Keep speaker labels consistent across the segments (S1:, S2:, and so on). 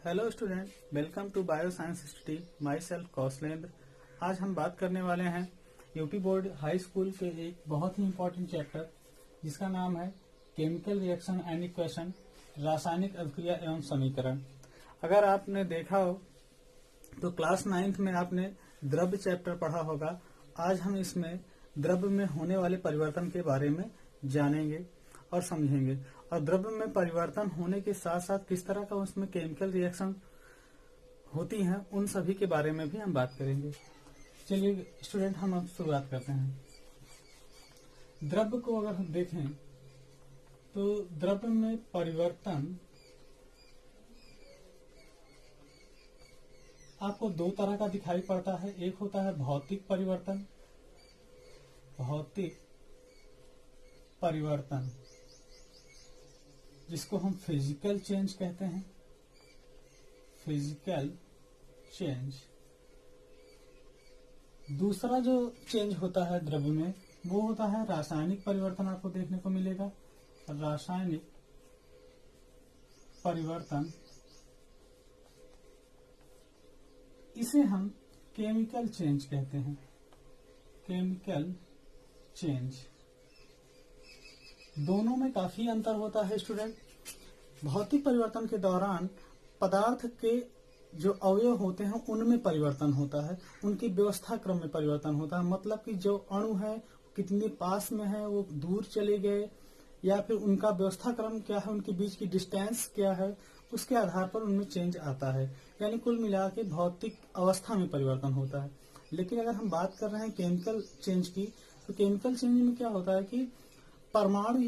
S1: Hello student, welcome to bio science study. Myself Kaushalendra. आज हम बात करने वाले हैं यूपी बोर्ड हाई स्कूल के एक बहुत ही इम्पोर्टेंट चैप्टर जिसका नाम है केमिकल रिएक्शन एंड इक्वेशन, रासायनिक अभिक्रिया एवं समीकरण। अगर आपने देखा हो तो क्लास 9th में आपने द्रव्य चैप्टर पढ़ा होगा। आज हम इसमें द्रव्य में होने वाले परिवर्तन के बारे में जानेंगे और समझेंगे, और द्रव्य में परिवर्तन होने के साथ साथ किस तरह का उसमें केमिकल रिएक्शन होती हैं उन सभी के बारे में भी हम बात करेंगे। चलिए स्टूडेंट, हम अब शुरुआत करते हैं। द्रव्य को अगर हम देखें तो द्रव्य में परिवर्तन आपको दो तरह का दिखाई पड़ता है। एक होता है भौतिक परिवर्तन, जिसको हम फिजिकल चेंज कहते हैं। Physical change. दूसरा जो चेंज होता है द्रव्य में वो होता है रासायनिक परिवर्तन। आपको देखने को मिलेगा रासायनिक परिवर्तन, इसे हम केमिकल चेंज कहते हैं। Chemical change. दोनों में काफी अंतर होता है स्टूडेंट। भौतिक परिवर्तन के दौरान पदार्थ के जो अवयव होते हैं उनमें परिवर्तन होता है, उनकी व्यवस्था क्रम में परिवर्तन होता है। मतलब कि जो अणु है कितने पास में है, वो दूर चले गए, या फिर उनका व्यवस्था क्रम क्या है, उनके बीच की डिस्टेंस क्या है, उसके आधार पर उनमें चेंज आता है। यानी कुल मिला के भौतिक अवस्था में परिवर्तन होता है। लेकिन अगर हम बात कर रहे हैं केमिकल चेंज की, तो केमिकल चेंज में क्या होता है कि परमाणु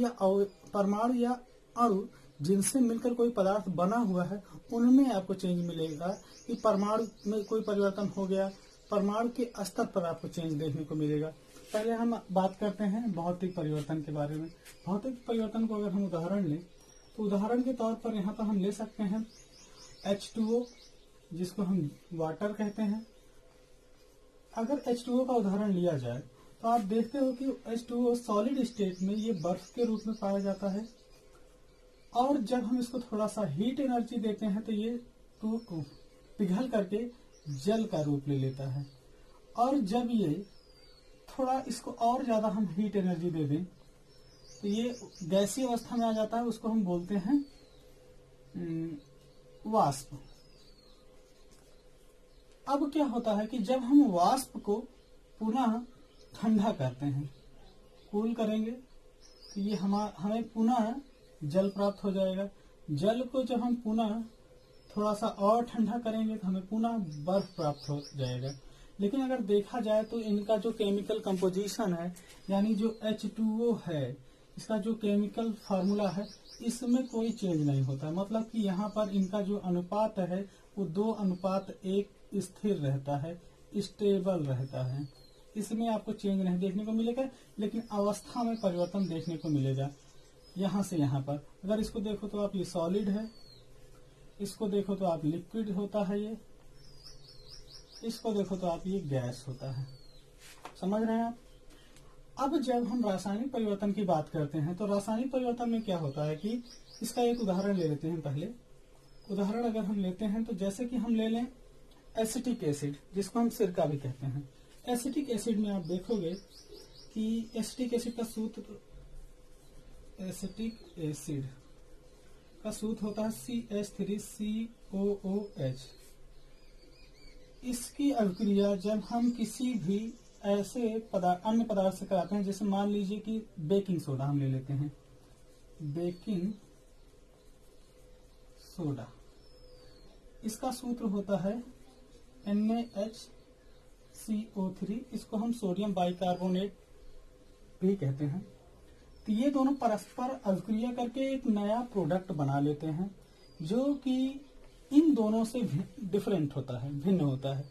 S1: या अणु जिनसे मिलकर कोई पदार्थ बना हुआ है उनमें आपको चेंज मिलेगा। कि परमाणु में कोई परिवर्तन हो गया, परमाणु के स्तर पर आपको चेंज देखने को मिलेगा। पहले हम बात करते हैं भौतिक परिवर्तन के बारे में। भौतिक परिवर्तन को अगर हम उदाहरण लें तो उदाहरण के तौर पर यहाँ पर हम ले सकते हैं H2O, जिसको हम वाटर कहते हैं। अगर H2O का उदाहरण लिया जाए तो आप देखते हो कि H2O सॉलिड स्टेट में ये बर्फ के रूप में पाया जाता है, और जब हम इसको थोड़ा सा हीट एनर्जी देते हैं तो ये पिघल करके जल का रूप ले लेता है। और जब ये थोड़ा इसको और ज्यादा हम हीट एनर्जी दे दें तो ये गैसीय अवस्था में आ जाता है। उसको हम बोलते हैं वाष्प। अब क्या होता है कि जब हम वाष्प को पुनः ठंडा करते हैं, कूल करेंगे, तो ये हमें पुनः जल प्राप्त हो जाएगा। जल को जब हम पुनः थोड़ा सा और ठंडा करेंगे तो हमें पुनः बर्फ प्राप्त हो जाएगा। लेकिन अगर देखा जाए तो इनका जो केमिकल कंपोजिशन है, यानी जो H2O है, इसका जो केमिकल फार्मूला है, इसमें कोई चेंज नहीं होता। मतलब कि यहाँ पर इनका जो अनुपात है वो 2:1 स्थिर रहता है, स्टेबल रहता है। इसमें आपको चेंज नहीं देखने को मिलेगा, लेकिन अवस्था में परिवर्तन देखने को मिलेगा। यहाँ से यहाँ पर अगर इसको देखो तो आप ये सॉलिड है, इसको देखो तो आप लिक्विड होता है, ये इसको देखो तो आप ये गैस होता है। समझ रहे हैं आप? अब जब हम रासायनिक परिवर्तन की बात करते हैं तो रासायनिक परिवर्तन में क्या होता है कि इसका एक उदाहरण ले लेते हैं। पहले उदाहरण अगर हम लेते हैं तो जैसे कि हम ले लें एसिटिक एसिड, जिसको हम सिरका भी कहते हैं। एसिटिक एसिड में आप देखोगे कि एसिटिक एसिड का सूत्र होता है CH3COOH। इसकी अभिक्रिया जब हम किसी भी ऐसे अन्य पदार्थ से कराते हैं, जैसे मान लीजिए कि बेकिंग सोडा हम ले लेते हैं। बेकिंग सोडा, इसका सूत्र होता है NaHCO3। इसको हम सोडियम बाइकार्बोनेट भी कहते हैं। तो ये दोनों परस्पर अभिक्रिया करके एक नया प्रोडक्ट बना लेते हैं, जो कि इन दोनों से डिफरेंट होता है, भिन्न होता है।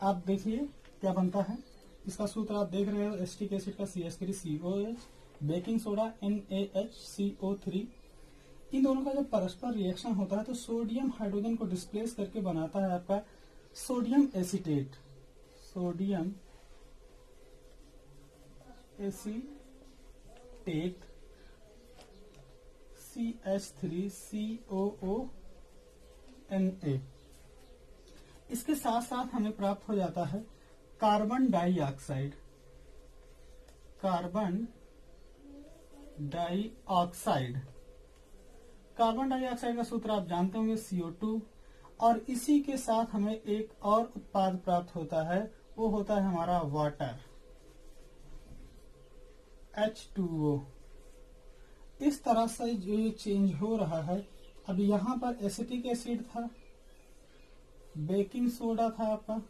S1: आप देखिए क्या बनता है। इसका सूत्र आप देख रहे हो, एसिटिक एसिड का CH3COH, बेकिंग सोडा NaHCO3। इन दोनों का जब परस्पर रिएक्शन होता है तो सोडियम हाइड्रोजन को डिस्प्लेस करके बनाता है आपका sodium acetate. Sodium acetate CH3COOH Na। इसके साथ साथ हमें प्राप्त हो जाता है carbon dioxide. Carbon dioxide, carbon dioxide का सूत्र आप जानते होंगे CO2। और इसी के साथ हमें एक और उत्पाद प्राप्त होता है, वो होता है हमारा वाटर, H2O। इस तरह से जो ये चेंज हो रहा है, अब यहाँ पर एसिटिक एसिड था, बेकिंग सोडा था आपका,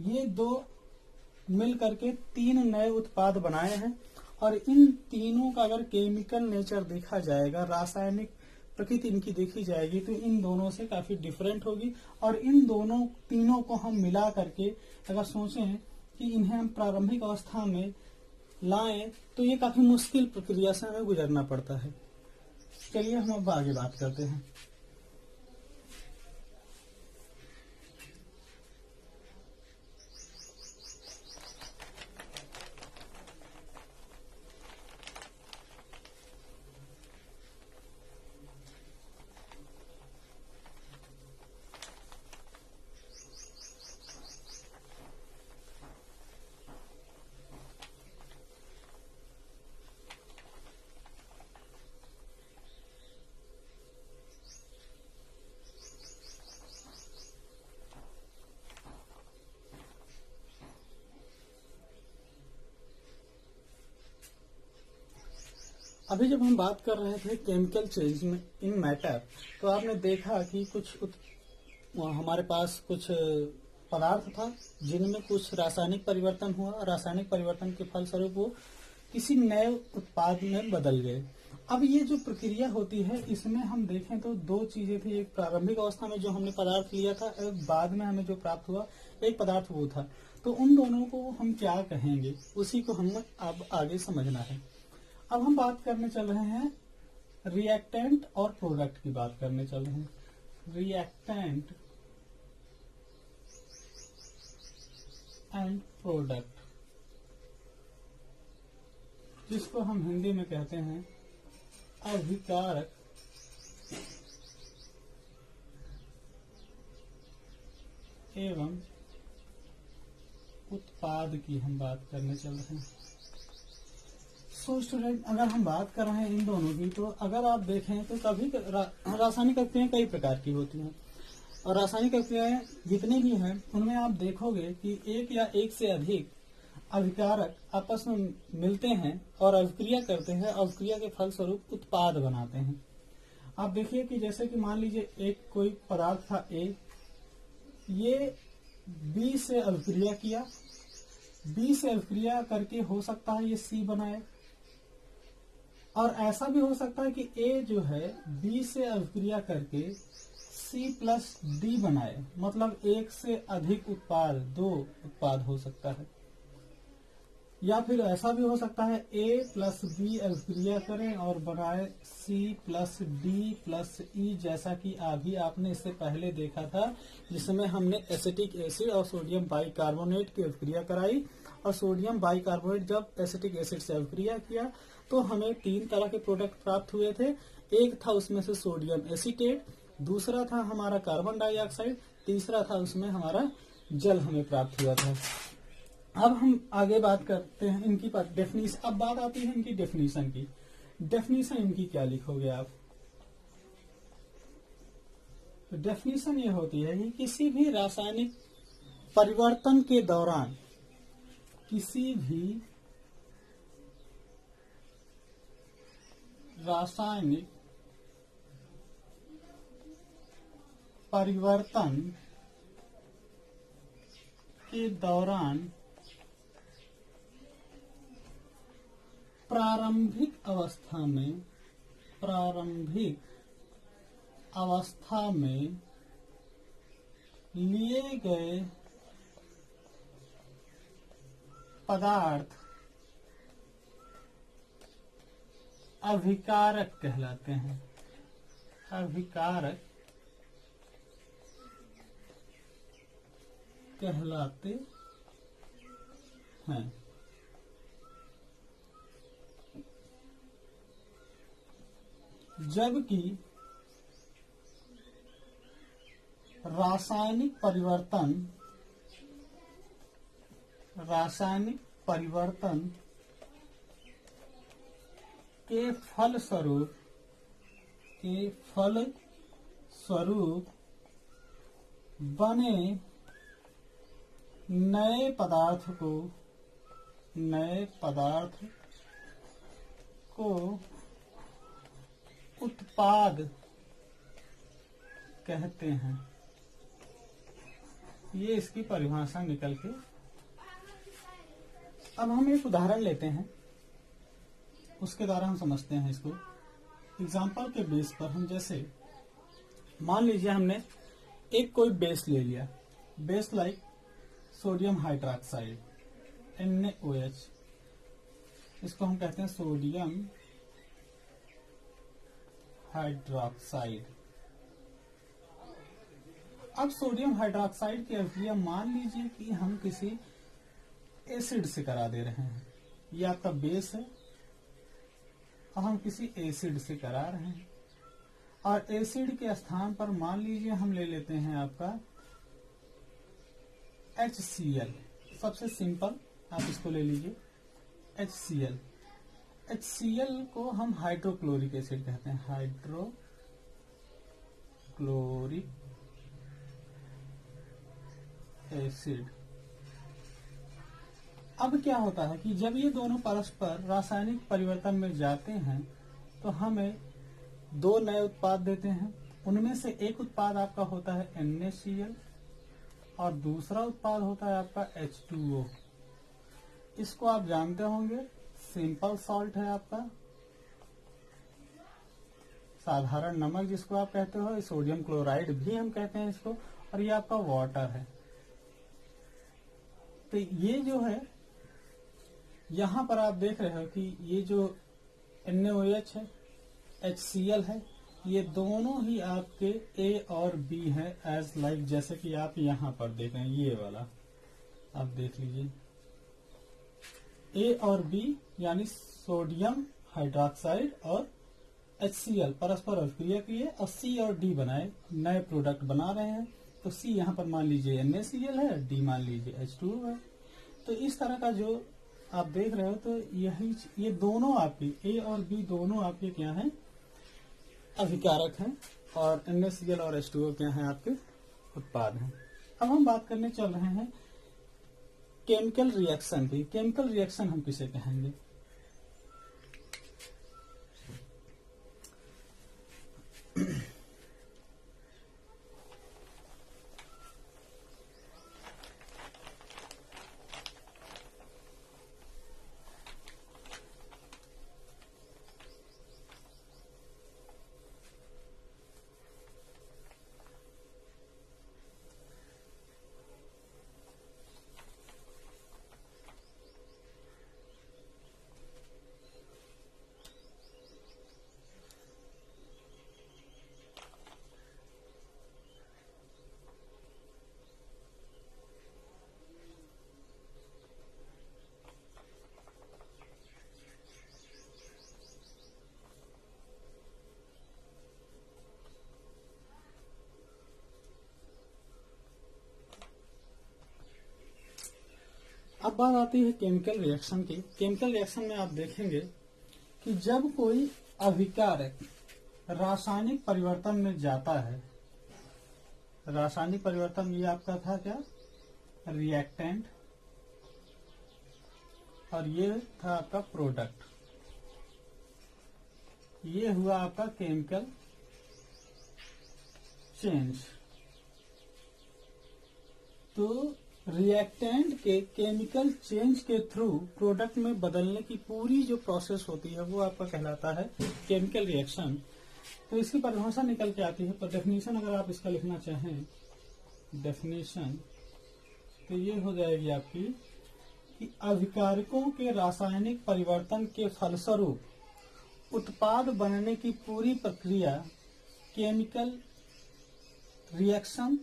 S1: ये दो मिल करके 3 नए उत्पाद बनाए हैं। और इन तीनों का अगर केमिकल नेचर देखा जाएगा, रासायनिक प्रकृति इनकी देखी जाएगी, तो इन दोनों से काफी डिफरेंट होगी। और इन दोनों तीनों को हम मिला करके अगर सोचें कि इन्हें हम प्रारंभिक अवस्था में लाएं, तो ये काफी मुश्किल प्रक्रिया से हमें गुजरना पड़ता है। चलिए हम अब आगे बात करते हैं। अभी जब हम बात कर रहे थे केमिकल चेंज में इन मैटर, तो आपने देखा कि हमारे पास कुछ पदार्थ था जिनमें कुछ रासायनिक परिवर्तन हुआ। रासायनिक परिवर्तन के फलस्वरूप वो किसी नए उत्पाद में बदल गए। अब ये जो प्रक्रिया होती है, इसमें हम देखें तो 2 चीजें थी। एक प्रारंभिक अवस्था में जो हमने पदार्थ लिया था, एक बाद में हमें जो प्राप्त हुआ एक पदार्थ वो था। तो उन दोनों को हम क्या कहेंगे, उसी को हमें अब आगे समझना है। अब हम बात करने चल रहे हैं रिएक्टेंट और प्रोडक्ट की बात करने चल रहे हैं। रिएक्टेंट एंड प्रोडक्ट, जिसको हम हिंदी में कहते हैं अभिकारक एवं उत्पाद की हम बात करने चल रहे हैं। सो स्टूडेंट, अगर हम बात कर रहे हैं इन दोनों की, तो अगर आप देखें तो कभी रासायनिक प्रक्रियाएं कई प्रकार की होती हैं। और रासायनिक प्रक्रियाएं जितनी भी हैं, उनमें आप देखोगे कि एक या एक से अधिक अभिकारक आपस में मिलते हैं और अभिक्रिया करते हैं। अभिक्रिया के फलस्वरूप उत्पाद बनाते हैं। आप देखिए कि जैसे कि मान लीजिए एक कोई पदार्थ था A, ये B से अभिक्रिया किया, B से अभिक्रिया करके हो सकता है ये C बनाए, और ऐसा भी हो सकता है कि A जो है B से अभिक्रिया करके C+D बनाए। मतलब एक से अधिक उत्पाद, 2 उत्पाद हो सकता है। या फिर ऐसा भी हो सकता है A प्लस B अभिक्रिया करें और बनाए C+D+E, जैसा कि अभी आपने इससे पहले देखा था, जिसमें हमने एसिटिक एसिड और सोडियम बाइकार्बोनेट की अभिक्रिया कराई। और सोडियम बाइकार्बोनेट जब एसिटिक एसिड से अभिक्रिया किया तो हमें 3 तरह के प्रोडक्ट प्राप्त हुए थे। एक था उसमें से सोडियम एसीटेट, दूसरा था हमारा कार्बन डाइऑक्साइड, तीसरा था उसमें हमारा जल हमें प्राप्त हुआ था। अब हम आगे बात करते हैं इनकी डेफिनेशन। अब बात आती है इनकी डेफिनेशन की। डेफिनेशन इनकी क्या लिखोगे आप? तो डेफिनेशन ये होती है कि किसी भी रासायनिक परिवर्तन के दौरान, किसी भी रासायनिक परिवर्तन के दौरान प्रारंभिक अवस्था में लिए गए पदार्थ अभिकारक कहलाते हैं। अभिकारक कहलाते हैं। जबकि रासायनिक परिवर्तन के फलस्वरूप बने नए पदार्थ को उत्पाद कहते हैं। ये इसकी परिभाषा निकल के। अब हम एक उदाहरण लेते हैं, उसके द्वारा हम समझते हैं इसको। एग्जाम्पल के बेस पर हम जैसे मान लीजिए हमने एक कोई बेस ले लिया, base like sodium hydroxide NaOH, इसको हम कहते हैं सोडियम हाइड्रोक्साइड। अब सोडियम हाइड्रोक्साइड की अभिक्रिया मान लीजिए कि हम किसी एसिड से करा दे रहे हैं। ये आपका बेस है और हम किसी एसिड से करा रहे हैं, और एसिड के स्थान पर मान लीजिए हम ले लेते हैं आपका HCl। सबसे सिंपल आप इसको ले लीजिए HCl। HCl को हम हाइड्रोक्लोरिक एसिड कहते हैं, हाइड्रोक्लोरिक एसिड। अब क्या होता है कि जब ये दोनों परस्पर रासायनिक परिवर्तन में जाते हैं तो हमें दो नए उत्पाद देते हैं। उनमें से एक उत्पाद आपका होता है NaCl और दूसरा उत्पाद होता है आपका H2O। इसको आप जानते होंगे, सिंपल सॉल्ट है आपका, साधारण नमक जिसको आप कहते हो, सोडियम क्लोराइड भी हम कहते हैं इसको, और ये आपका वाटर है। तो ये जो है यहां पर आप देख रहे हो कि ये जो NaOH है, HCl है, ये दोनों ही आपके A और B है, एज लाइक जैसे कि आप यहां पर देख रहे हैं, ये वाला आप देख लीजिए। A और B यानी सोडियम हाइड्रोक्साइड और HCl परस्पर अभिक्रिया किए और C और D बनाए, नए प्रोडक्ट बना रहे हैं। तो C यहाँ पर मान लीजिए NaCl है, D मान लीजिए H2O है। तो इस तरह का जो आप देख रहे हो, तो यही ये दोनों आपके A और B दोनों आपके क्या हैं, अभिकारक हैं, और NaCl और H2O क्या हैं, आपके उत्पाद हैं। अब हम बात करने चल रहे हैं केमिकल रिएक्शन की। केमिकल रिएक्शन हम किसे कहेंगे? अब बात आती है केमिकल रिएक्शन की। केमिकल रिएक्शन में आप देखेंगे कि जब कोई अभिकारक रासायनिक परिवर्तन में जाता है, रासायनिक परिवर्तन ये आपका था क्या, रिएक्टेंट, और ये था आपका प्रोडक्ट, ये हुआ आपका केमिकल चेंज। तो रिएक्टेंट के केमिकल चेंज के थ्रू प्रोडक्ट में बदलने की पूरी जो प्रोसेस होती है वो आपका कहलाता है केमिकल रिएक्शन। तो इसकी परिभाषा निकल के आती है। पर डेफिनेशन अगर आप इसका लिखना चाहें, डेफिनेशन, तो ये हो जाएगी आपकी कि अभिकारकों के रासायनिक परिवर्तन के फलस्वरूप उत्पाद बनने की पूरी प्रक्रिया केमिकल रिएक्शन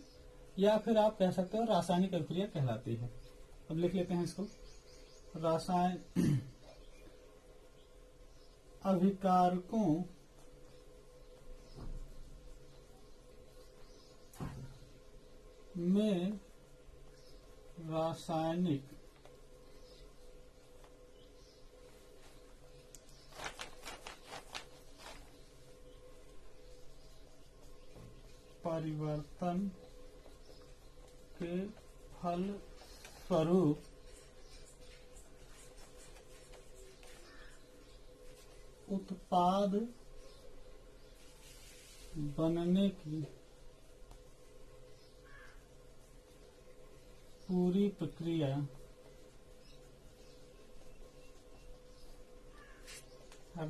S1: या फिर आप कह सकते हो रासायनिक अभिक्रिया कहलाती है। अब लिख लेते हैं इसको, रासायन अभिकारकों में रासायनिक परिवर्तन के फल स्वरूप उत्पाद बनने की पूरी प्रक्रिया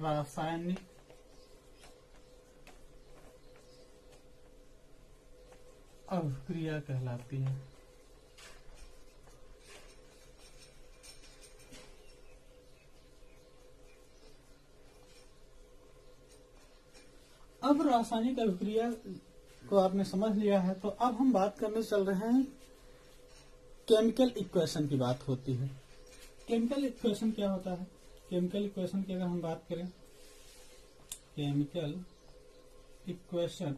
S1: रासायनिक अभिक्रिया कहलाती है। अब रासायनिक अभिक्रिया को आपने समझ लिया है, तो अब हम बात करने चल रहे हैं केमिकल इक्वेशन की बात होती है। केमिकल इक्वेशन क्या होता है? केमिकल इक्वेशन की अगर हम बात करें, केमिकल इक्वेशन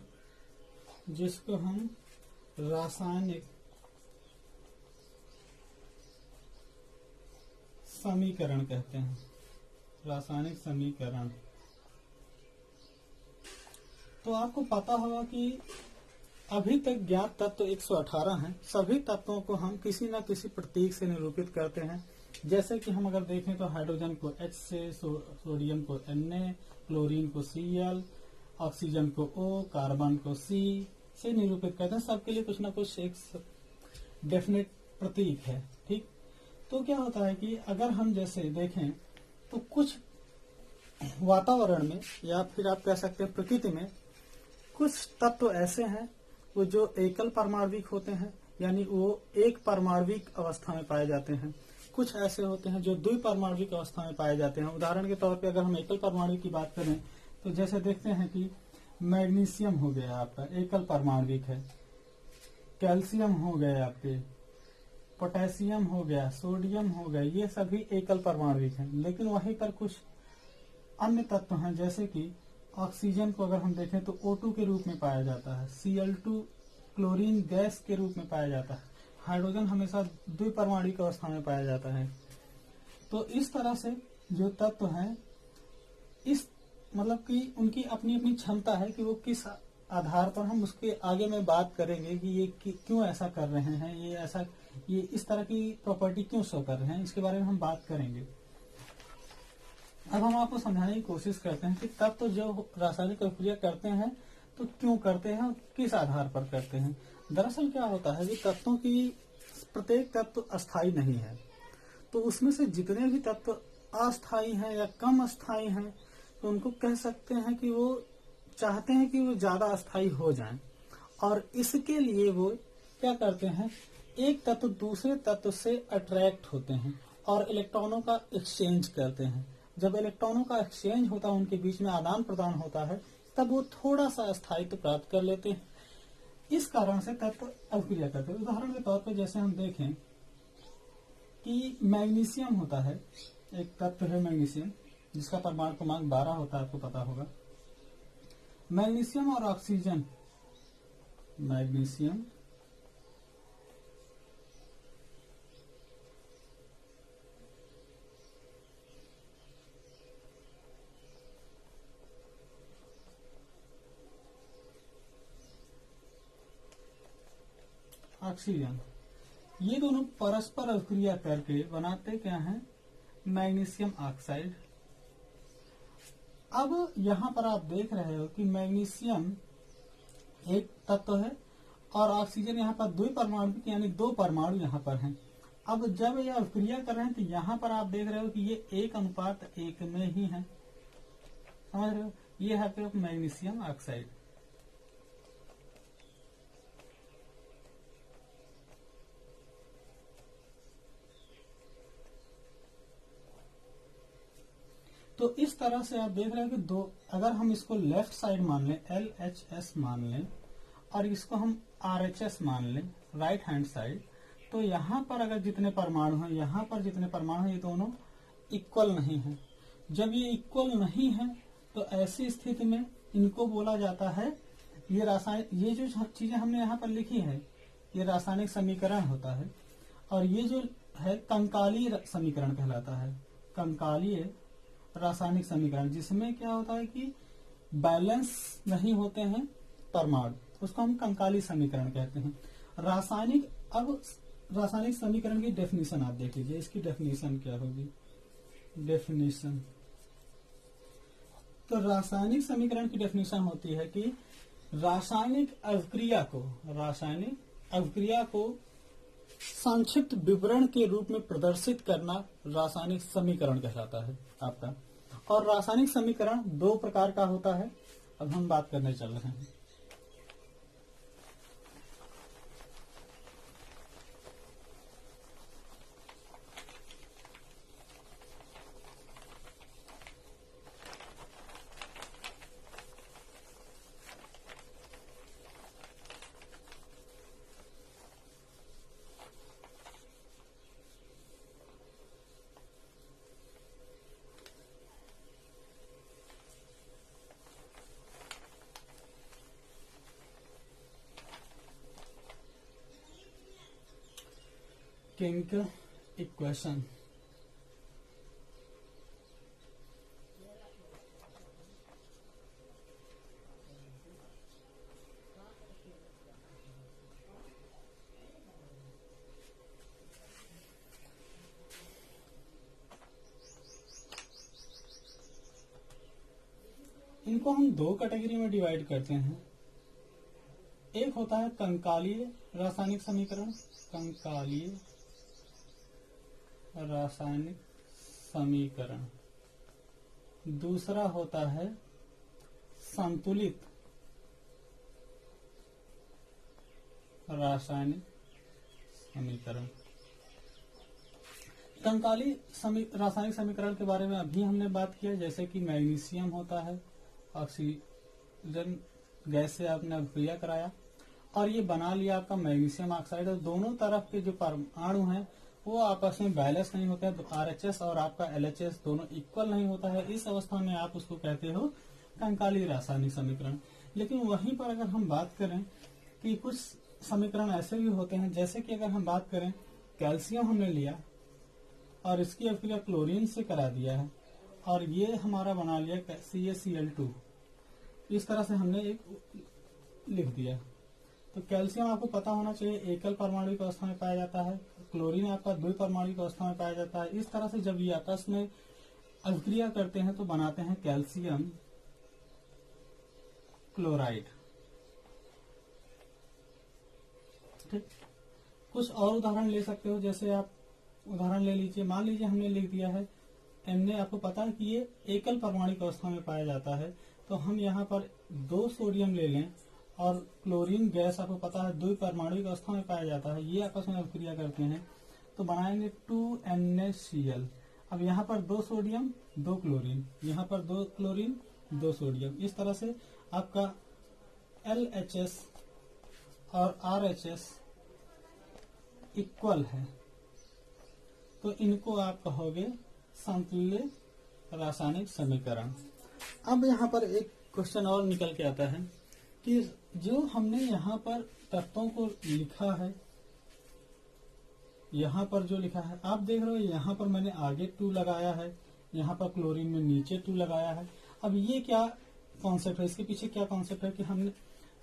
S1: जिसको हम रासायनिक समीकरण कहते हैं, रासायनिक समीकरण। तो आपको पता होगा कि अभी तक ज्ञात तत्व 118 हैं। सभी तत्वों को हम किसी न किसी प्रतीक से निरूपित करते हैं। जैसे कि हम अगर देखें तो हाइड्रोजन को H से, सोडियम को Na, क्लोरीन को Cl, ऑक्सीजन को O, कार्बन को C से निरूपित करते हैं। सबके लिए कुछ ना कुछ एक डेफिनेट प्रतीक है। ठीक, तो क्या होता है कि अगर हम जैसे देखें तो कुछ वातावरण में या फिर आप कह सकते हैं प्रकृति में कुछ तत्व ऐसे हैं वो जो एकल परमाणविक होते हैं, यानी वो एक परमाणविक अवस्था में पाए जाते हैं। कुछ ऐसे होते हैं जो द्विपरमाणविक अवस्था में पाए जाते हैं। उदाहरण के तौर पे अगर हम एकल परमाणु की बात करें तो जैसे देखते हैं कि मैग्नीशियम हो गया आपका एकल परमाणविक है, कैल्शियम हो गए आपके, पोटेशियम हो गया, सोडियम हो गया, ये सभी एकल परमाणविक हैं। लेकिन वहीं पर कुछ अन्य तत्व हैं, जैसे कि ऑक्सीजन को अगर हम देखें तो O2 के रूप में पाया जाता है, Cl2 क्लोरीन गैस के रूप में पाया जाता है, हाइड्रोजन हमेशा द्विपरमाणविक अवस्था में पाया जाता है। तो इस तरह से जो तत्व हैं, इस मतलब कि उनकी अपनी अपनी क्षमता है कि वो किस आधार पर, हम उसके आगे में बात करेंगे कि ये क्यों ऐसा कर रहे हैं, ये इस तरह की प्रॉपर्टी क्यों शो कर रहे हैं, इसके बारे में हम बात करेंगे। अब हम आपको समझाने की कोशिश करते हैं कि तत्व जो रासायनिक अभिक्रिया करते हैं तो क्यों करते हैं और किस आधार पर करते हैं। दरअसल क्या होता है कि तत्वों की प्रत्येक तत्व अस्थायी नहीं है, तो उसमें से जितने भी तत्व अस्थायी हैं या कम अस्थायी हैं तो उनको कह सकते हैं कि वो चाहते हैं कि वो ज्यादा अस्थायी हो जाएं, और इसके लिए वो क्या करते हैं, एक तत्व दूसरे तत्व से अट्रैक्ट होते हैं और इलेक्ट्रॉनों का एक्सचेंज करते हैं। जब इलेक्ट्रॉनों का एक्सचेंज होता है, उनके बीच में आदान प्रदान होता है, तब वो थोड़ा सा स्थायित्व प्राप्त कर लेते हैं। इस कारण से तत्व अभिक्रिया करते हैं। उदाहरण के तौर पर जैसे हम देखें कि मैग्नीशियम होता है, एक तत्व है मैग्नीशियम जिसका परमाणु क्रमांक 12 होता है, आपको पता होगा। मैग्नीशियम और ऑक्सीजन, मैग्नीशियम ऑक्सीजन, ये दोनों परस्पर अभिक्रिया करके बनाते क्या हैं, मैग्नीशियम ऑक्साइड। अब यहाँ पर आप देख रहे हो कि मैग्नीशियम एक तत्व है और ऑक्सीजन यहाँ पर द्विपरमाणु यानी 2 परमाणु यहाँ पर हैं। अब जब ये अभिक्रिया कर रहे हैं तो यहाँ पर आप देख रहे हो कि ये 1:1 में ही है, समझ रहे हो, ये है आपके मैग्नीशियम ऑक्साइड। तो इस तरह से आप देख रहे हो कि दो, अगर हम इसको लेफ्ट साइड मान लें, LHS मान लें, और इसको हम RHS मान लें, राइट हैंड साइड, तो यहाँ पर अगर जितने परमाणु हैं, यहाँ पर जितने परमाणु हैं, ये दोनों इक्वल नहीं है। जब ये इक्वल नहीं है तो ऐसी स्थिति में इनको बोला जाता है, ये रासायनिक, ये जो चीजें हमने यहाँ पर लिखी है, ये रासायनिक समीकरण होता है। और ये जो है कंकालीय समीकरण कहलाता है, कंकालीय रासायनिक समीकरण, जिसमें क्या होता है कि बैलेंस नहीं होते हैं परमाणु, उसको हम कंकालीय समीकरण कहते हैं। अब रासायनिक समीकरण की डेफिनेशन आप देख लीजिए, इसकी डेफिनेशन क्या होगी। डेफिनेशन, तो रासायनिक समीकरण की डेफिनेशन होती है कि रासायनिक अभिक्रिया को संक्षिप्त विवरण के रूप में प्रदर्शित करना रासायनिक समीकरण कहलाता है आपका। और रासायनिक समीकरण दो प्रकार का होता है, अब हम बात करने चल रहे हैं। केमिकल इक्वेशन, इनको हम दो कैटेगरी में डिवाइड करते हैं। एक होता है कंकालीय रासायनिक समीकरण, कंकालीय रासायनिक समीकरण। दूसरा होता है संतुलित रासायनिक समीकरण। कंकालीय रासायनिक समीकरण के बारे में अभी हमने बात किया, जैसे कि मैग्नीशियम होता है, ऑक्सीजन गैस से आपने अभिक्रिया कराया और ये बना लिया आपका मैग्नीशियम ऑक्साइड, और दोनों तरफ के जो परमाणु हैं वो आपस में बैलेंस नहीं होता है, तो RHS और आपका LHS दोनों इक्वल नहीं होता है। इस अवस्था में आप उसको कहते हो कंकालीय रासायनिक समीकरण। लेकिन वहीं पर अगर हम बात करें कि कुछ समीकरण ऐसे भी होते हैं, जैसे कि अगर हम बात करें कैल्शियम हमने लिया और इसकी अभिक्रिया क्लोरीन से करा दिया है और ये हमारा बना लिया CaCl2, इस तरह से हमने एक लिख दिया। तो कैल्शियम आपको पता होना चाहिए एकल परमाणु अवस्था में पाया जाता है, क्लोरीन आपका द्विपरमाणु अवस्था में पाया जाता है। इस तरह से जब ये आपस में अभिक्रिया करते हैं तो बनाते हैं कैल्शियम क्लोराइड। ठीक, कुछ और उदाहरण ले सकते हो, जैसे आप उदाहरण ले लीजिए, मान लीजिए हमने लिख दिया है हमने, आपको पता है कि ये एकल परमाणु अवस्था में पाया जाता है, तो हम यहाँ पर 2 सोडियम ले लें और क्लोरीन गैस आपको पता है द्विपरमाणु अवस्था में पाया जाता है, ये आपस में अभिक्रिया करते हैं तो बनाएंगे 2NaCl। अब यहाँ पर 2 सोडियम 2 क्लोरीन, यहाँ पर 2 क्लोरीन 2 सोडियम, इस तरह से आपका LHS और RHS इक्वल है, तो इनको आप कहोगे संतुल्य रासायनिक समीकरण। अब यहाँ पर एक क्वेश्चन और निकल के आता है कि जो हमने यहाँ पर तत्वों को लिखा है, यहाँ पर जो लिखा है आप देख रहे हो, यहाँ पर मैंने आगे 2 लगाया है, यहाँ पर क्लोरीन में नीचे 2 लगाया है। अब ये क्या कॉन्सेप्ट है, इसके पीछे क्या कॉन्सेप्ट है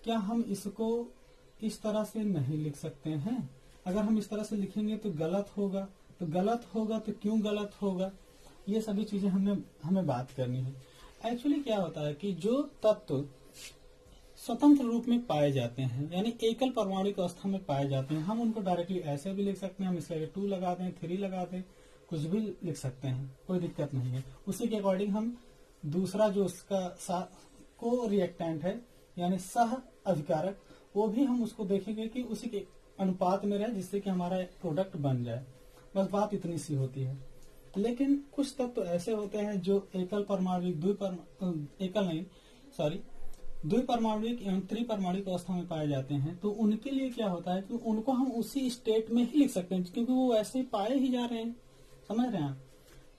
S1: कि हम इसको इस तरह से नहीं लिख सकते हैं। अगर हम इस तरह से लिखेंगे तो गलत होगा, तो क्यों गलत होगा, ये सभी चीजें हमें बात करनी है। एक्चुअली क्या होता है कि जो तत्व स्वतंत्र रूप में पाए जाते हैं, यानी एकल परमाणु अवस्था में पाए जाते हैं, हम उनको डायरेक्टली ऐसे भी लिख सकते हैं, हम इसके आगे 2 लगा दें, 3 लगा दें, कुछ भी लिख सकते हैं, कोई दिक्कत नहीं है। उसी के अकॉर्डिंग हम दूसरा जो उसका को रिएक्टेंट है यानी सह अभिकारक, वो भी हम उसको देखेंगे कि उसी के अनुपात में रहे, जिससे कि हमारा प्रोडक्ट बन जाए। बस बात इतनी सी होती है। लेकिन कुछ तत्व ऐसे होते हैं जो एकल द्विपरमाणुक एवं त्रिपरमाणुक अवस्था में पाए जाते हैं, तो उनके लिए क्या होता है कि उनको हम उसी स्टेट में ही लिख सकते हैं, क्योंकि वो वैसे पाए ही जा रहे हैं, समझ रहे हैं आप।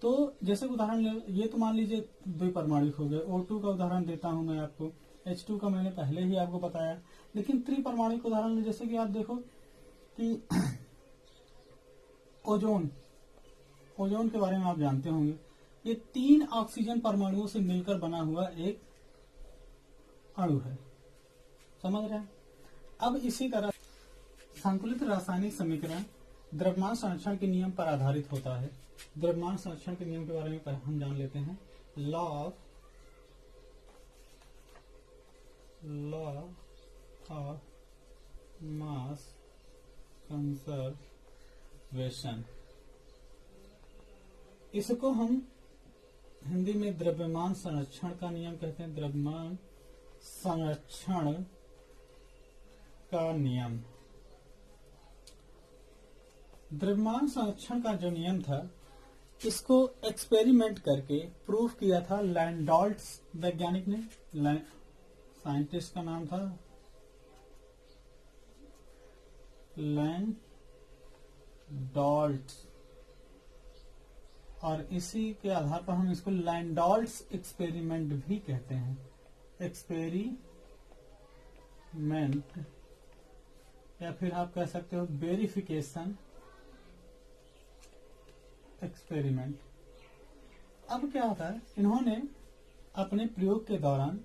S1: तो जैसे उदाहरण ये तो मान लीजिए द्विपरमाणुक हो गए, O2 का उदाहरण देता हूं मैं आपको, H2 का मैंने पहले ही आपको बताया। लेकिन त्रिपरमाणुक उदाहरण में जैसे कि आप देखो कि ओजोन के बारे में आप जानते होंगे। ये 3 ऑक्सीजन परमाणुओं से मिलकर बना हुआ एक अणु है, समझ रहे हैं। अब इसी तरह संतुलित रासायनिक समीकरण द्रव्यमान संरक्षण के नियम पर आधारित होता है। द्रव्यमान संरक्षण के नियम के बारे में हम जान लेते हैं। लॉ ऑफ मास कंजर्वेशन, इसको हम हिंदी में द्रव्यमान संरक्षण का नियम कहते हैं। द्रव्यमान संरक्षण का नियम, द्रव्यमान संरक्षण का जो नियम था, इसको एक्सपेरिमेंट करके प्रूफ किया था लैंडोल्ट्स वैज्ञानिक ने। साइंटिस्ट का नाम था लैंडोल्ट्स, और इसी के आधार पर हम इसको लैंडोल्ट्स एक्सपेरिमेंट भी कहते हैं। एक्सपेरिमेंट, या फिर आप कह सकते हो वेरिफिकेशन एक्सपेरिमेंट। अब क्या होता है, इन्होंने अपने प्रयोग के दौरान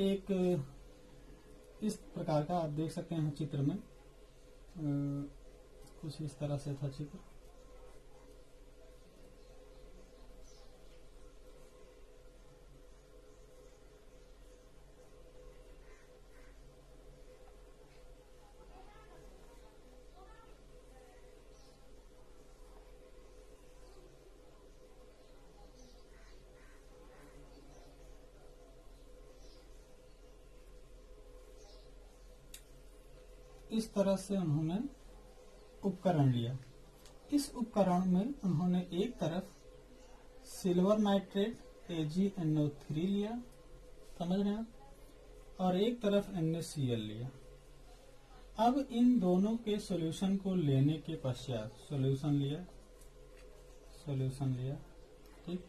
S1: एक इस प्रकार का, आप देख सकते हैं चित्र में, कुछ इस तरह से था चित्र। इस तरह से उन्होंने उपकरण लिया। इस उपकरण में उन्होंने एक तरफ सिल्वर नाइट्रेट AgNO3 लिया, समझ रहे हैं, और एक तरफ NaCl लिया। अब इन दोनों के सॉल्यूशन को लेने के पश्चात सॉल्यूशन लिया, ठीक।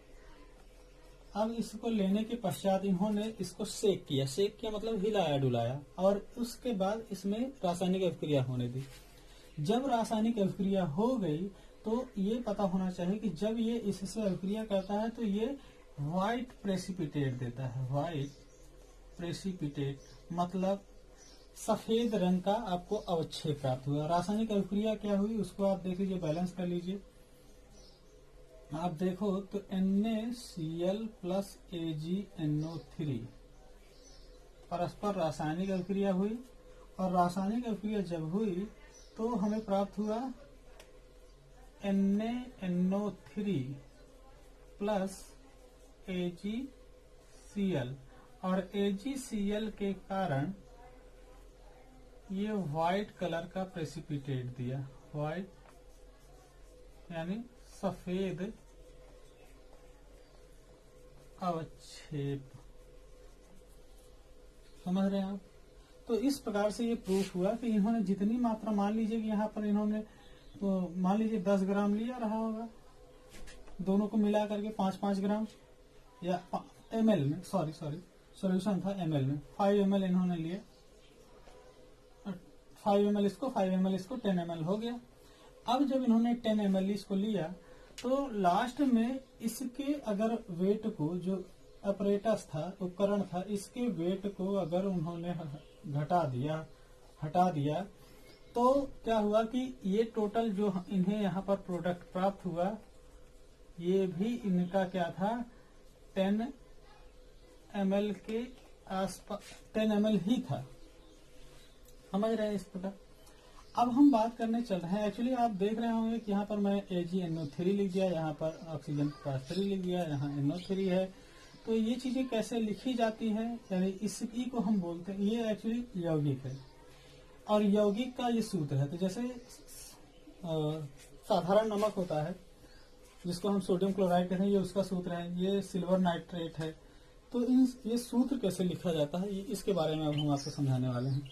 S1: अब इसको लेने के पश्चात इन्होंने इसको सेक किया मतलब हिलाया डुलाया, और उसके बाद इसमें रासायनिक अभिक्रिया होने दी। जब रासायनिक अभिक्रिया हो गई तो ये पता होना चाहिए कि जब ये इससे अभिक्रिया करता है तो ये व्हाइट प्रेसिपिटेट देता है। व्हाइट प्रेसिपिटेट मतलब सफेद रंग का आपको अवक्षेप प्राप्त हुआ। रासायनिक अभिक्रिया क्या हुई उसको आप देख लीजिए, बैलेंस कर लीजिए। आप देखो तो NaCl प्लस AgNO3 परस्पर रासायनिक अभिक्रिया हुई, और रासायनिक अभिक्रिया जब हुई तो हमें प्राप्त हुआ NaNO3 प्लस AgCl, और AgCl के कारण ये व्हाइट कलर का प्रेसिपिटेट दिया। व्हाइट यानी सफेद अवक्षेप, समझ रहे हैं आप। तो इस प्रकार से ये प्रूफ हुआ कि इन्होंने जितनी मात्रा, मान लीजिए कि यहाँ पर इन्होंने तो मान लीजिए 10 ग्राम लिया रहा होगा, दोनों को मिला करके 5-5 ग्राम या ml में, सॉरी सॉल्यूशन था ml में, 5 ml इन्होंने लिए, 5 ml इसको 5 ml इसको 10 ml हो गया। अब जब इन्होंने 10 ml इसको लिया तो लास्ट में इसके अगर वेट को, जो अपरेटस था, उपकरण था, इसके वेट को अगर उन्होंने हटा दिया तो क्या हुआ कि ये टोटल जो इन्हें यहाँ पर प्रोडक्ट प्राप्त हुआ, ये भी इनका क्या था, 10 ml के आसपास, 10 ml ही था, समझ रहे हैं इस प्रकार। अब हम बात करने चल रहे हैं, एक्चुअली आप देख रहे होंगे कि यहाँ पर मैं AgNO3 लिख दिया, यहाँ पर ऑक्सीजन के पास 3 लिख दिया, यहाँ NO3 है। तो ये चीजें कैसे लिखी जाती है, यानी इसी को हम बोलते हैं, ये एक्चुअली यौगिक है, और यौगिक का ये सूत्र है। तो जैसे साधारण नमक होता है जिसको हम सोडियम क्लोराइड कहते हैं, ये उसका सूत्र है, ये सिल्वर नाइट्रेट है। तो ये सूत्र कैसे लिखा जाता है, ये इसके बारे में अब हम आपको समझाने वाले हैं।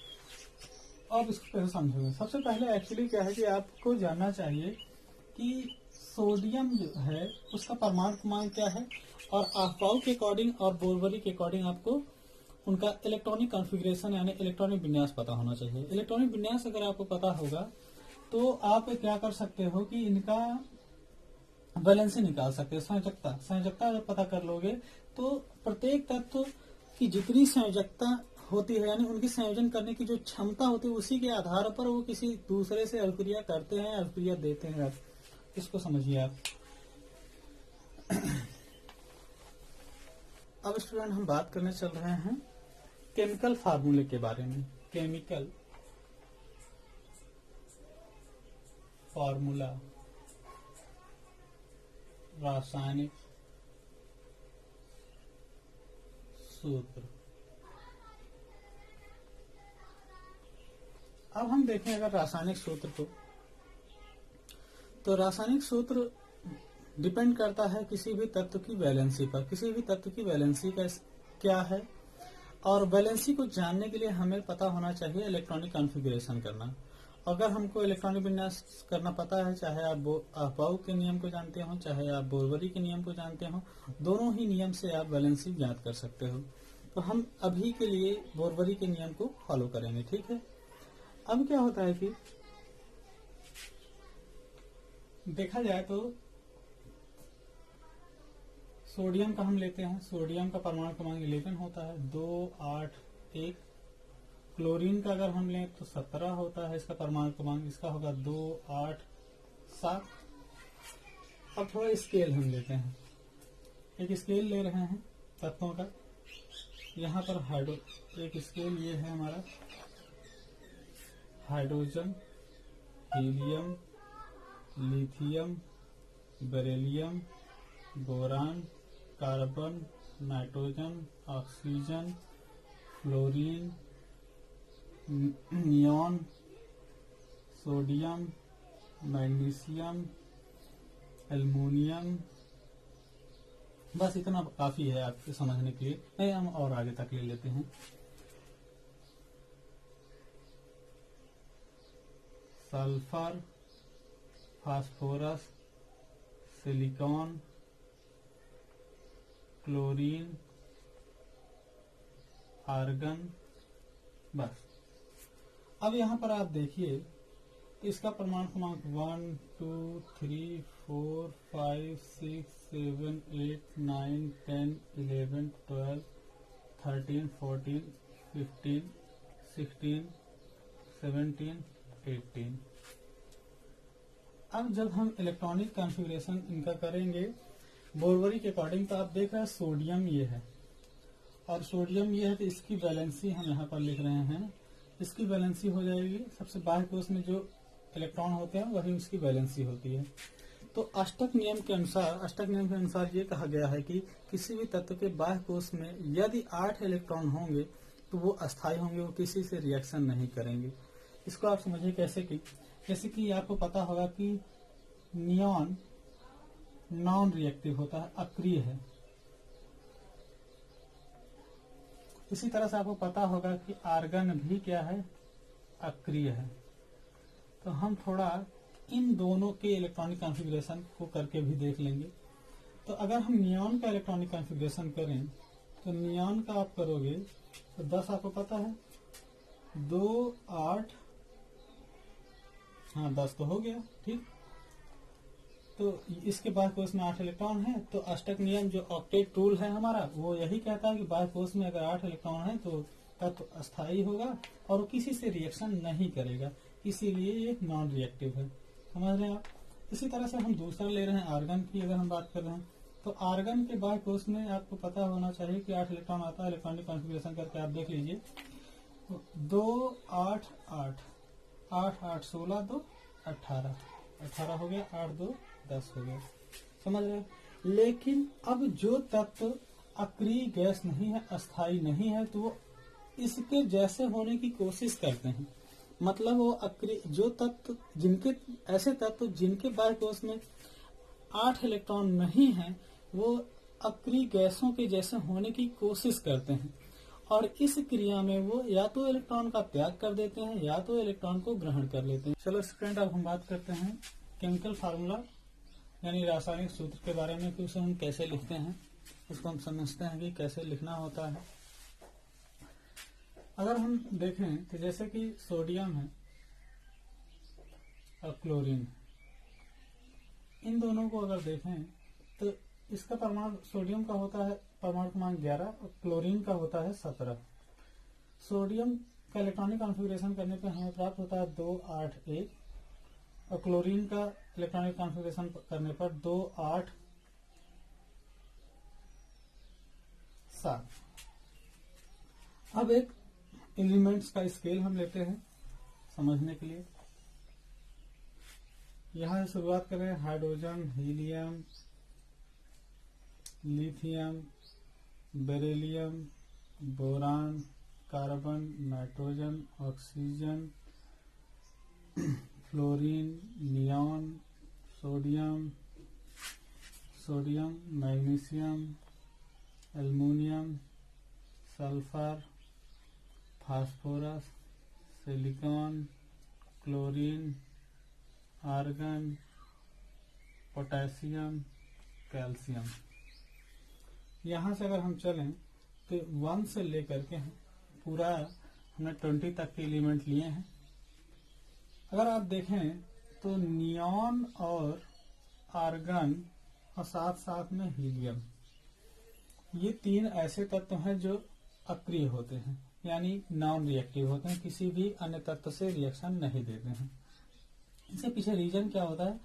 S1: अब इसको कैसे समझोगे, सबसे पहले एक्चुअली क्या है कि आपको जानना चाहिए कि सोडियम जो है उसका परमाणु क्रमांक क्या है, और अफबाउ के अकॉर्डिंग और बोरबरी के अकॉर्डिंग आपको उनका इलेक्ट्रॉनिक कॉन्फ़िगरेशन यानी इलेक्ट्रॉनिक विन्यास पता होना चाहिए। इलेक्ट्रॉनिक विन्यास अगर आपको पता होगा तो आप क्या कर सकते हो कि इनका वैलेंसी निकाल सकते हो। संयोजकता जब पता कर लोगे तो प्रत्येक तत्व की जितनी संयोजकता होती है यानी उनकी संयोजन करने की जो क्षमता होती है उसी के आधार पर वो किसी दूसरे से अभिक्रिया करते हैं, अभिक्रिया देते हैं। आप इसको समझिए। आप अब स्टूडेंट हम बात करने चल रहे हैं केमिकल फार्मूले के बारे में। केमिकल फार्मूला, रासायनिक सूत्र। अब हम देखें अगर रासायनिक सूत्र को, तो रासायनिक सूत्र डिपेंड करता है किसी भी तत्व की वैलेंसी पर। किसी भी तत्व की वैलेंसी का क्या है, और वैलेंसी को जानने के लिए हमें पता होना चाहिए इलेक्ट्रॉनिक कॉन्फ़िगरेशन करना। अगर हमको इलेक्ट्रॉनिक विन्यास करना पता है, चाहे आप अफबाउ के नियम को जानते हो, चाहे आप बोरवरी के नियम को जानते हो, दोनों ही नियम से आप वैलेंसी ज्ञात कर सकते हो। तो हम अभी के लिए बोरवरी के नियम को फॉलो करेंगे, ठीक है। अब क्या होता है कि देखा जाए तो सोडियम का हम लेते हैं, सोडियम का परमाणु क्रमांक 11 होता है, 2, 8, 1। क्लोरीन का अगर हम लें तो 17 होता है इसका परमाणु क्रमांक, इसका होगा 2, 8, 7। अब थोड़ा स्केल हम लेते हैं, एक स्केल ले रहे हैं तत्वों का। यहाँ पर एक स्केल ये है हमारा hydrogen, helium, lithium, beryllium, boron, carbon, nitrogen, oxygen, fluorine, neon, sodium, magnesium, aluminium. बस इतना काफी है आपके समझने के लिए। नहीं, हम और आगे तक ले लेते हैं। Sulphur, phosphorus, silicon, chlorine, argon. बस अब यहाँ पर आप देखिए तो इसका परमाणु क्रमांक 1, 2, 3, 4, 5, 6, 7, 8, 9, 10, 11, 12, 13, 14, 15, 16, 17, 18। अब जब हम इलेक्ट्रॉनिक कॉन्फ़िगरेशन इनका करेंगे बोरवरी के अकॉर्डिंग, तो आप देख रहे हैं सोडियम ये है और सोडियम ये है, तो इसकी वैलेंसी हम यहाँ पर लिख रहे हैं। इसकी वैलेंसी हो जाएगी, सबसे बाहर कोश में जो इलेक्ट्रॉन होते हैं वही उसकी वैलेंसी होती है। तो अष्टक नियम के अनुसार ये कहा गया है कि किसी भी तत्व के बाह्य कोश में यदि 8 इलेक्ट्रॉन होंगे तो वो अस्थायी होंगे, वो किसी से रिएक्शन नहीं करेंगे। इसको आप समझिए कैसे कि जैसे कि आपको पता होगा कि नियॉन नॉन रिएक्टिव होता है, अक्रिय है। इसी तरह से आपको पता होगा कि आर्गन भी क्या है, अक्रिय है। तो हम थोड़ा इन दोनों के इलेक्ट्रॉनिक कॉन्फ़िगरेशन को करके भी देख लेंगे। तो अगर हम नियॉन का इलेक्ट्रॉनिक कॉन्फ़िगरेशन करें तो नियॉन का आप करोगे तो 10 आपको पता है, 2, 8, हाँ 10 तो हो गया, ठीक। तो इसके बाह्य कोश में 8 इलेक्ट्रॉन है। तो अष्टक नियम जो ऑक्टेट रूल है हमारा, वो यही कहता है कि बाह्य कोश में अगर 8 इलेक्ट्रॉन है तो तत्व अस्थायी होगा और वो किसी से रिएक्शन नहीं करेगा, इसीलिए ये नॉन रिएक्टिव है। समझ रहे हैं आप। इसी तरह से हम दूसरा ले रहे हैं आर्गन की। अगर हम बात कर रहे हैं तो आर्गन के बाह्य कोश में आपको पता होना चाहिए कि 8 इलेक्ट्रॉन आता है। इलेक्ट्रॉनिक कॉन्फ़िगरेशन करके आप देख लीजिए, 2, 8, 8, 8, 8, 16, 2, 18, 18 हो गया, 8, 2, 10 हो गया। समझ रहे हैं। लेकिन अब जो तत्व अक्रिय गैस नहीं है, अस्थायी नहीं है, तो वो इसके जैसे होने की कोशिश करते हैं। मतलब वो अक्रिय जो तत्व ऐसे तत्व जिनके बाह्य कोश में 8 इलेक्ट्रॉन नहीं है, वो अक्रिय गैसों के जैसे होने की कोशिश करते हैं और इस क्रिया में वो या तो इलेक्ट्रॉन का त्याग कर देते हैं या तो इलेक्ट्रॉन को ग्रहण कर लेते हैं। चलो स्टूडेंट, अब हम बात करते हैं केमिकल फार्मूला यानी रासायनिक सूत्र के बारे में कि उसे हम कैसे लिखते हैं। उसको हम समझते हैं कि कैसे लिखना होता है। अगर हम देखें तो जैसे कि सोडियम है और क्लोरीन, इन दोनों को अगर देखें तो इसका परमाणु, सोडियम का होता है परमाणु क्रमांक 11 और क्लोरीन का होता है 17। सोडियम का इलेक्ट्रॉनिक कॉन्फ़िगरेशन करने पर हमें प्राप्त होता है 2, 8, 1 और क्लोरीन का इलेक्ट्रॉनिक कॉन्फ़िगरेशन करने पर 2, 8, 7। अब एक एलिमेंट्स का स्केल हम लेते हैं समझने के लिए। यहां से शुरुआत करें, hydrogen, helium, lithium, beryllium, boron, carbon, nitrogen, oxygen, fluorine, neon, sodium, magnesium, aluminium, sulphur, phosphorus, silicon, chlorine, argon, potassium, calcium. यहां से अगर हम चलें तो 1 से लेकर के पूरा हमने 20 तक के एलिमेंट लिए हैं। अगर आप देखें तो नियॉन और आर्गन और साथ साथ में हीलियम, ये 3 ऐसे तत्व हैं जो अक्रिय होते हैं, यानी नॉन रिएक्टिव होते हैं, किसी भी अन्य तत्व से रिएक्शन नहीं देते हैं। इसके पीछे रीजन क्या होता है,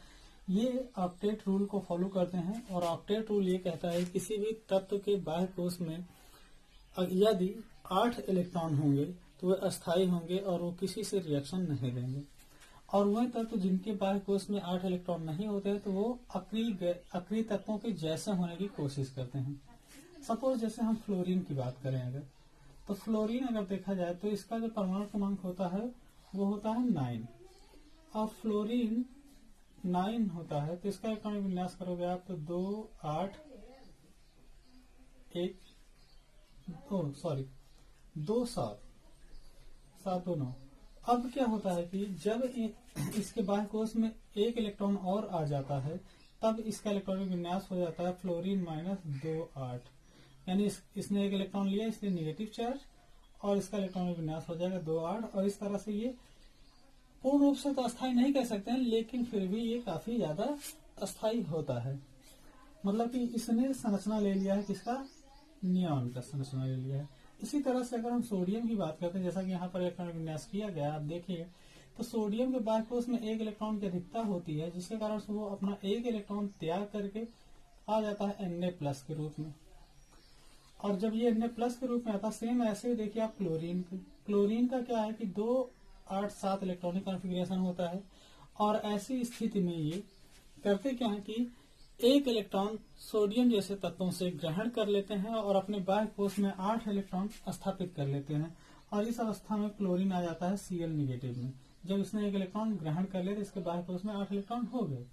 S1: ये ऑक्टेट रूल को फॉलो करते हैं और ऑक्टेट रूल ये कहता है किसी भी तत्व के बाह्य कोश में यदि 8 इलेक्ट्रॉन होंगे तो वे अस्थायी होंगे और वो किसी से रिएक्शन नहीं देंगे, और वह तत्व जिनके बाह्य कोश में 8 इलेक्ट्रॉन नहीं होते तो वो अक्रिय तत्वों के जैसे होने की कोशिश करते हैं। सपोज जैसे हम फ्लोरीन की बात करें अगर, तो फ्लोरीन अगर देखा जाए तो इसका जो परमाणु क्रमांक होता है वो होता है 9 और फ्लोरीन 9 होता है, तो इसका इलेक्ट्रॉनिक विन्यास करोगे आप तो 2, 8, 2, 7, 7, 2, 9। अब क्या होता है कि जब इसके बाह्य कोश में एक इलेक्ट्रॉन और आ जाता है तब इसका इलेक्ट्रॉनिक विन्यास हो जाता है फ्लोरीन -2, 8, यानी इसने एक इलेक्ट्रॉन लिया इसलिए निगेटिव चार्ज और इसका इलेक्ट्रॉनिक विन्यास हो जाएगा 2, 8। और इस तरह से ये पूर्ण रूप से तो अस्थायी नहीं कह सकते हैं, लेकिन फिर भी ये काफी ज्यादा अस्थायी होता है। मतलब कि इसने संरचना ले लिया है किसका, नियॉन का संरचना ले लिया है। इसी तरह से अगर हम सोडियम की बात करते हैं, जैसा कि यहाँ पर इलेक्ट्रॉनिक विन्यास किया गया आप देखिए, तो सोडियम के बाह्य कोश में एक इलेक्ट्रॉन की अधिकता होती है, जिसके कारण से वो अपना एक इलेक्ट्रॉन त्याग करके आ जाता है Na+ के रूप में। और जब ये Na+ के रूप में आता है, सेम ऐसे ही देखिए आप क्लोरीन का क्या है कि 2, 8, 7 इलेक्ट्रॉनिक कॉन्फ़िगरेशन होता है। और ऐसी स्थिति में ये करते क्या है कि एक इलेक्ट्रॉन सोडियम जैसे तत्वों से ग्रहण कर लेते हैं और अपने बाह्य कोश में 8 इलेक्ट्रॉन स्थापित कर लेते हैं, और इस अवस्था में क्लोरीन आ जाता है Cl नेगेटिव में। जब इसने एक इलेक्ट्रॉन ग्रहण कर लिया तो इसके बाह्य कोश में 8 इलेक्ट्रॉन हो गए।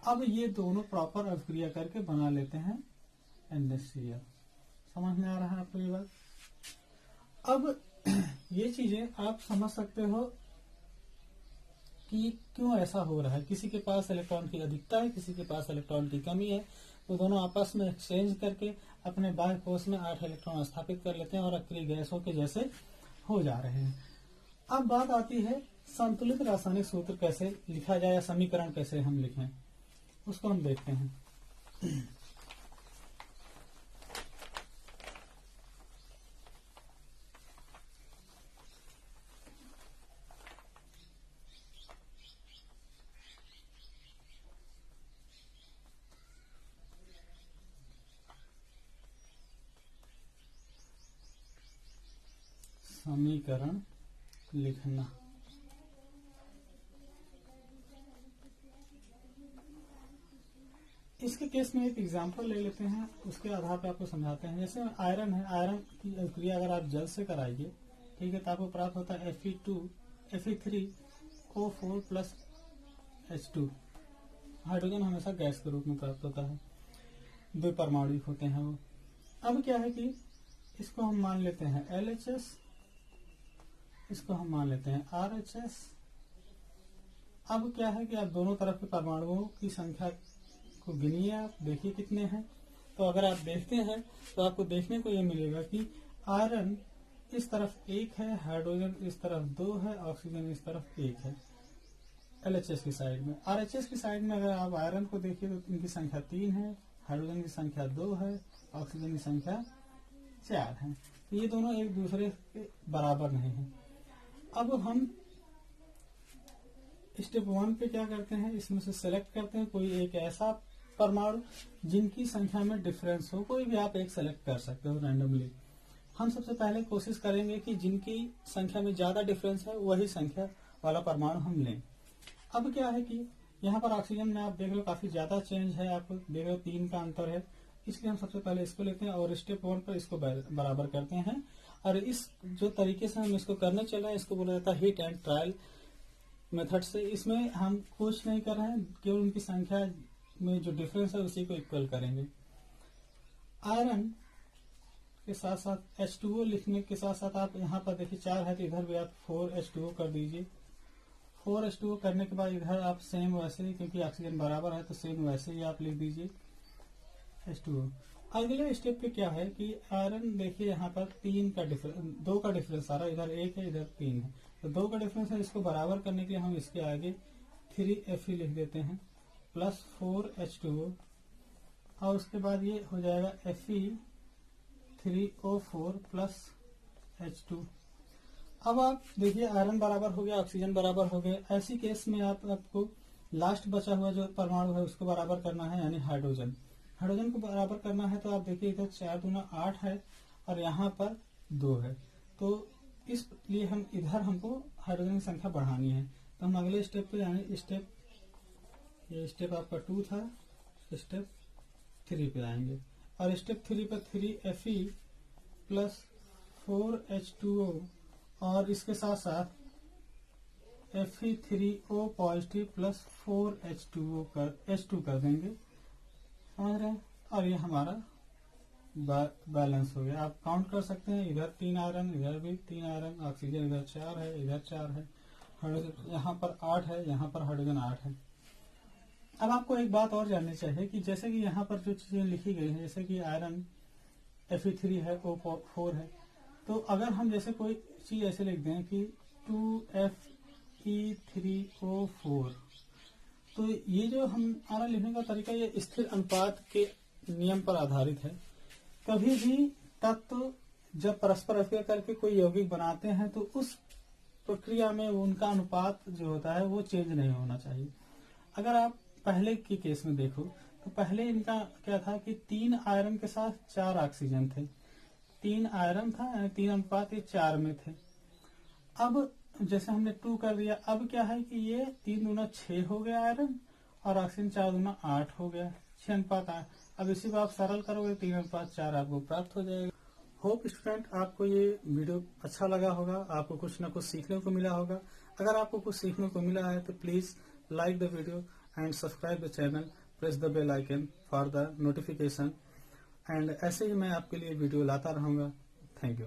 S1: अब ये दोनों प्रॉपर अभिक्रिया करके बना लेते हैं NaCl। समझ में आ रहा है आपको ये बात? अब ये चीजें आप समझ सकते हो कि क्यों ऐसा हो रहा है। किसी के पास इलेक्ट्रॉन की अधिकता है, किसी के पास इलेक्ट्रॉन की कमी है, तो दोनों आपस में एक्सचेंज करके अपने बाह्य कोश में 8 इलेक्ट्रॉन स्थापित कर लेते हैं और अक्रिय गैसों के जैसे हो जा रहे हैं। अब बात आती है संतुलित रासायनिक सूत्र कैसे लिखा जाए या समीकरण कैसे हम लिखें, उसको हम देखते हैं। समीकरण लिखना। इसके केस में एक एग्जांपल ले लेते हैं, उसके आधार पर आपको समझाते हैं। जैसे आयरन है, आयरन की अभिक्रिया अगर आप जल से कराइए, ठीक है, तो आपको प्राप्त होता है Fe3O4 + H2। हाइड्रोजन हमेशा गैस के रूप में प्राप्त होता है, 2 परमाणु होते हैं वो। अब क्या है कि इसको हम मान लेते हैं LHS, इसको हम मान लेते हैं RHS। अब क्या है कि आप दोनों तरफ के परमाणुओं की संख्या को गिनिए, आप देखिए कितने हैं। तो अगर आप देखते हैं तो आपको देखने को यह मिलेगा कि आयरन इस तरफ 1 है, हाइड्रोजन इस तरफ 2 है, ऑक्सीजन इस तरफ 1 है LHS की साइड में। RHS की साइड में अगर आप आयरन को देखिए तो इनकी संख्या 3 है, हाइड्रोजन की संख्या 2 है, ऑक्सीजन की संख्या 4 है। तो ये दोनों एक दूसरे के बराबर नहीं है। अब हम स्टेप 1 पे क्या करते हैं, इसमें से सेलेक्ट करते हैं कोई एक ऐसा परमाणु जिनकी संख्या में डिफरेंस हो। कोई भी आप एक सेलेक्ट कर सकते हो रैंडमली। हम सबसे पहले कोशिश करेंगे कि जिनकी संख्या में ज्यादा डिफरेंस है वही संख्या वाला परमाणु हम लें। अब क्या है कि यहाँ पर ऑक्सीजन में आप देख रहे हो काफी ज्यादा चेंज है, आप देख रहे हो 3 का अंतर है, इसलिए हम सबसे पहले इसको लेते हैं और स्टेप 1 पर इसको बराबर करते हैं। और इस जो तरीके से हम इसको करने चल रहे हैं इसको बोला जाता है हिट एंड ट्रायल मेथड से। इसमें हम कुछ नहीं कर रहे हैं, केवल उनकी संख्या में जो डिफरेंस है उसी को इक्वल करेंगे। आयरन के साथ साथ H2O लिखने के साथ साथ आप यहाँ पर देखिए 4 है तो इधर भी आप 4H2O कर दीजिए। 4H2O करने के बाद इधर आप सेम वैसे ही, क्योंकि ऑक्सीजन बराबर है तो सेम वैसे ही आप लिख दीजिए H2O। अगले स्टेप पे क्या है कि आयरन देखिए यहाँ पर 2 का डिफरेंस आ रहा है, इधर 1 है इधर 3 है, तो 2 का डिफरेंस है। इसको बराबर करने के लिए हम इसके आगे 3Fe लिख देते हैं प्लस 4H2O और उसके बाद ये हो जाएगा Fe3O4 प्लस H2। अब आप देखिए आयरन बराबर हो गया, ऑक्सीजन बराबर हो गया। ऐसी केस में आपको लास्ट बचा हुआ जो परमाणु है उसको बराबर करना है, यानी हाइड्रोजन। हाइड्रोजन को बराबर करना है तो आप देखिए इधर 4 दूना 8 है और यहाँ पर 2 है, तो इसलिए हम इधर हमको हाइड्रोजन की संख्या बढ़ानी है। तो हम अगले स्टेप पे यानी ये स्टेप आपका 2 था, स्टेप 3 पे आएंगे और स्टेप 3 पर 3Fe प्लस 4H2O और इसके साथ साथ Fe3O positive plus 4H2O H2 कर देंगे, समझ रहे हैं। और ये हमारा बैलेंस हो गया। आप काउंट कर सकते हैं, इधर 3 आयरन, इधर भी 3 आयरन, ऑक्सीजन इधर 4 है, इधर 4 है, हाइड्रोजन यहाँ पर 8 है, यहाँ पर हाइड्रोजन 8 है। अब आपको एक बात और जाननी चाहिए कि जैसे कि यहाँ पर जो चीजें लिखी गई है, जैसे कि आयरन Fe3 है, O4 है, तो अगर हम जैसे कोई चीज ऐसे लिख दें कि 2Fe3O4, तो ये जो हमारा लिखने का तरीका ये स्थिर अनुपात के नियम पर आधारित है। कभी भी तत्व जब परस्पर अभिक्रिया करके कोई यौगिक बनाते हैं तो उस प्रक्रिया में उनका अनुपात जो होता है वो चेंज नहीं होना चाहिए। अगर आप पहले की केस में देखो तो पहले इनका क्या था कि 3 आयरन के साथ 4 ऑक्सीजन थे, 3 आयरन था यानी 3 अनुपात ये 4 में थे। अब जैसे हमने 2 कर दिया, अब क्या है कि ये 3 दूना 6 हो गया आयरन और ऑक्सीजन 4 दूना 8 हो गया, 6 अनुपात 8। अब इसी को आप सरल करोगे 3 अनुपात 4 आपको प्राप्त हो जाएगा। होप स्टूडेंट आपको ये वीडियो अच्छा लगा होगा, आपको कुछ ना कुछ सीखने को मिला होगा। अगर आपको कुछ सीखने को मिला है तो please like the video and subscribe the channel, press the bell icon for the notification. And ऐसे ही मैं आपके लिए वीडियो लाता रहूंगा। Thank you.